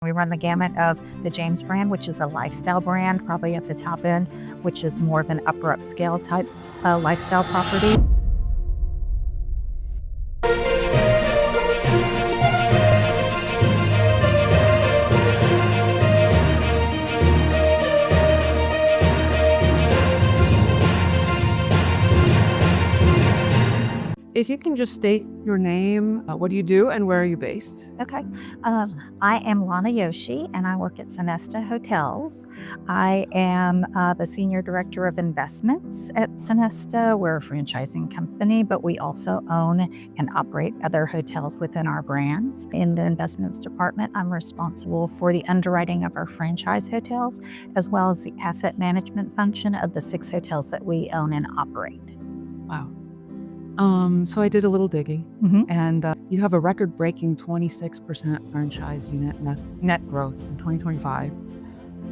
We run the gamut of the James brand, which is a lifestyle brand, probably at the top end, which is more of an upper upscale type lifestyle property. If you can just state your name, what do you do, and where are you based? Okay. I am Lana Yoshii, and I work at Sonesta Hotels. I am the Senior Director of Investments at Sonesta. We're a franchising company, but we also own and operate other hotels within our brands. In the investments department, I'm responsible for the underwriting of our franchise hotels, as well as the asset management function of the 6 hotels that we own and operate. Wow. So I did a little digging, and you have a record-breaking 26% franchise unit net growth in 2025.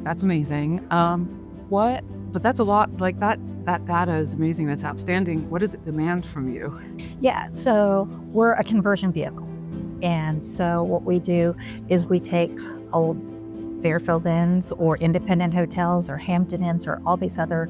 That's amazing. But that's a lot. Like that data is amazing. That's outstanding. What does it demand from you? Yeah, so we're a conversion vehicle. And so what we do is we take old Fairfield Inns or independent hotels or Hampton Inns or all these other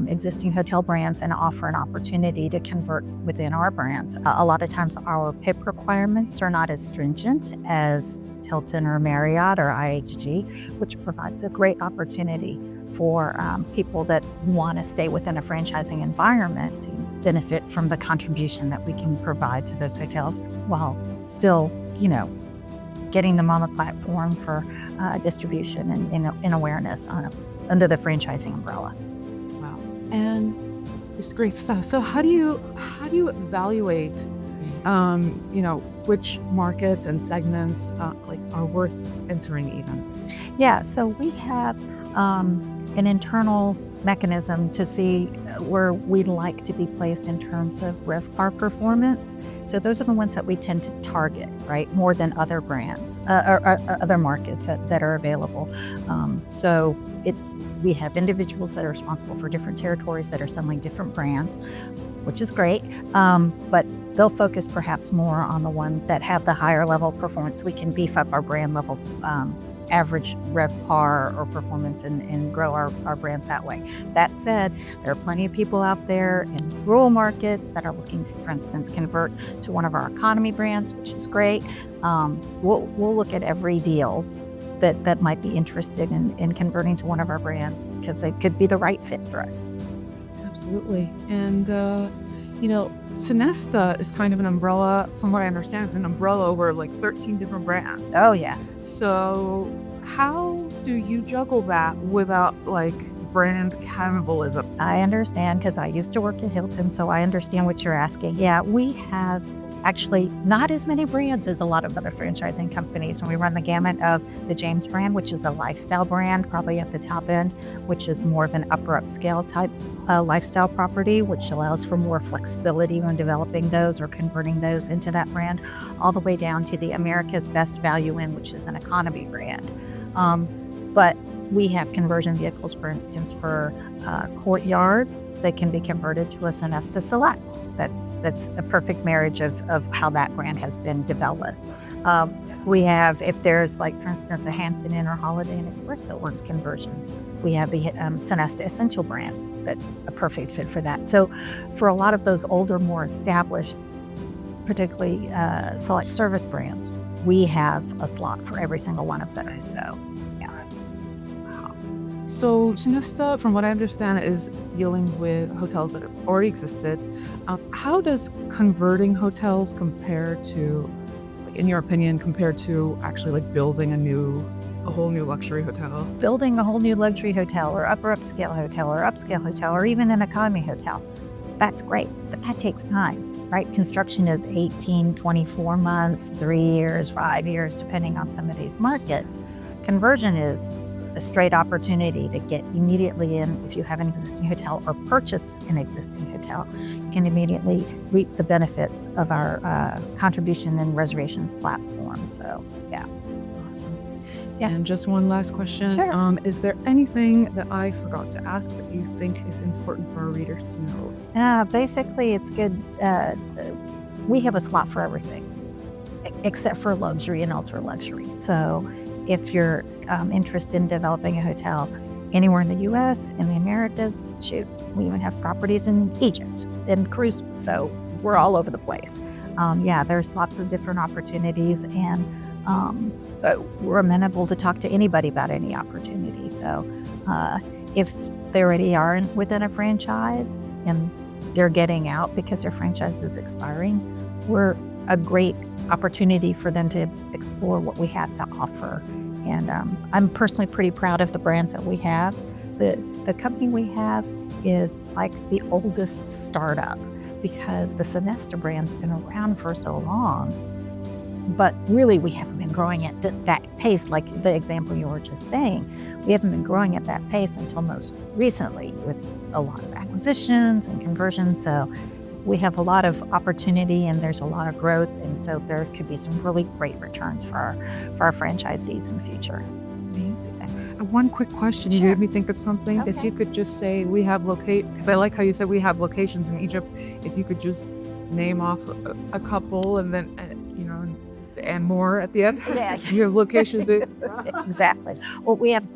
existing hotel brands and offer an opportunity to convert within our brands. A lot of times our PIP requirements are not as stringent as Hilton or Marriott or IHG, which provides a great opportunity for people that want to stay within a franchising environment to benefit from the contribution that we can provide to those hotels while still, getting them on the platform for distribution and awareness under the franchising umbrella. Wow, and it's great stuff. So how do you evaluate, which markets and segments are worth entering even? Yeah, so we have an internal mechanism to see where we'd like to be placed in terms of RevPAR performance. So those are the ones that we tend to target, right, more than other brands or other markets that are available. We have individuals that are responsible for different territories that are selling different brands, which is great, but they'll focus perhaps more on the ones that have the higher level of performance. We can beef up our brand level average RevPAR or performance and grow our brands that way. That said, there are plenty of people out there in rural markets that are looking to, for instance, convert to one of our economy brands, which is great. We'll look at every deal that might be interested in converting to one of our brands because they could be the right fit for us. Absolutely. And Sonesta is kind of an umbrella, from what I understand, it's an umbrella over like 13 different brands. Oh, yeah. So how do you juggle that without brand cannibalism? I understand because I used to work at Hilton, so I understand what you're asking. Yeah, we have actually not as many brands as a lot of other franchising companies. When we run the gamut of the James brand, which is a lifestyle brand, probably at the top end, which is more of an upper upscale type lifestyle property, which allows for more flexibility when developing those or converting those into that brand, all the way down to the America's Best Value Inn, which is an economy brand. But we have conversion vehicles, for instance, for Courtyard. They can be converted to a Sonesta Select. That's a perfect marriage of how that brand has been developed. We have, if there's for instance, a Hampton Inn or Holiday Inn Express that wants conversion, we have the Sonesta Essential brand. That's a perfect fit for that. So for a lot of those older, more established, particularly select service brands, we have a slot for every single one of those. So. So Sonesta, from what I understand, is dealing with hotels that have already existed. How does converting hotels compare to, in your opinion, actually building a whole new luxury hotel? Building a whole new luxury hotel or upper upscale hotel or even an economy hotel, that's great, but that takes time, right? Construction is 18, 24 months, 3 years, 5 years, depending on some of these markets. Conversion is a straight opportunity to get immediately in. If you have an existing hotel or purchase an existing hotel, you can immediately reap the benefits of our contribution and reservations platform. So, yeah. Awesome. Yeah. And just one last question. Sure. Is there anything that I forgot to ask that you think is important for our readers to know? Basically, it's good. We have a slot for everything except for luxury and ultra luxury. So if you're interested in developing a hotel anywhere in the U.S., in the Americas, shoot, we even have properties in Egypt and cruise. So we're all over the place. There's lots of different opportunities, and we're amenable to talk to anybody about any opportunity. So if they already are within a franchise and they're getting out because their franchise is expiring, we're a great opportunity for them to explore what we have to offer. And I'm personally pretty proud of the brands that we have. The company we have is like the oldest startup, because the Sonesta brand's been around for so long. But really, we haven't been growing at that pace, like the example you were just saying. We haven't been growing at that pace until most recently, with a lot of acquisitions and conversions. So we have a lot of opportunity, and there's a lot of growth, and so there could be some really great returns for our franchisees in the future. Amazing. One quick question. You made me think of something. Okay. If you could just say we have because I like how you said we have locations in Egypt. If you could just name off a couple, and then and more at the end. Yeah. You have locations in Exactly. Well, we have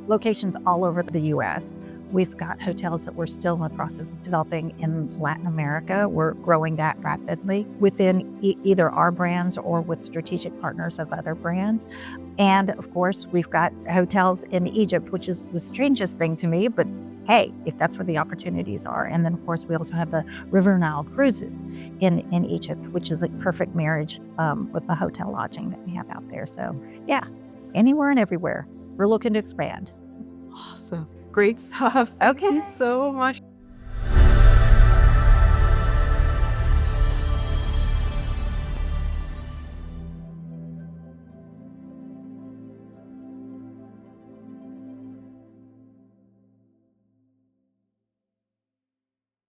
locations all over the U.S. We've got hotels that we're still in the process of developing in Latin America. We're growing that rapidly within either our brands or with strategic partners of other brands. And of course, we've got hotels in Egypt, which is the strangest thing to me, but hey, if that's where the opportunities are. And then of course, we also have the River Nile Cruises in Egypt, which is a perfect marriage with the hotel lodging that we have out there. So yeah, anywhere and everywhere. We're looking to expand. Awesome. Great stuff. Okay. Thank you so much.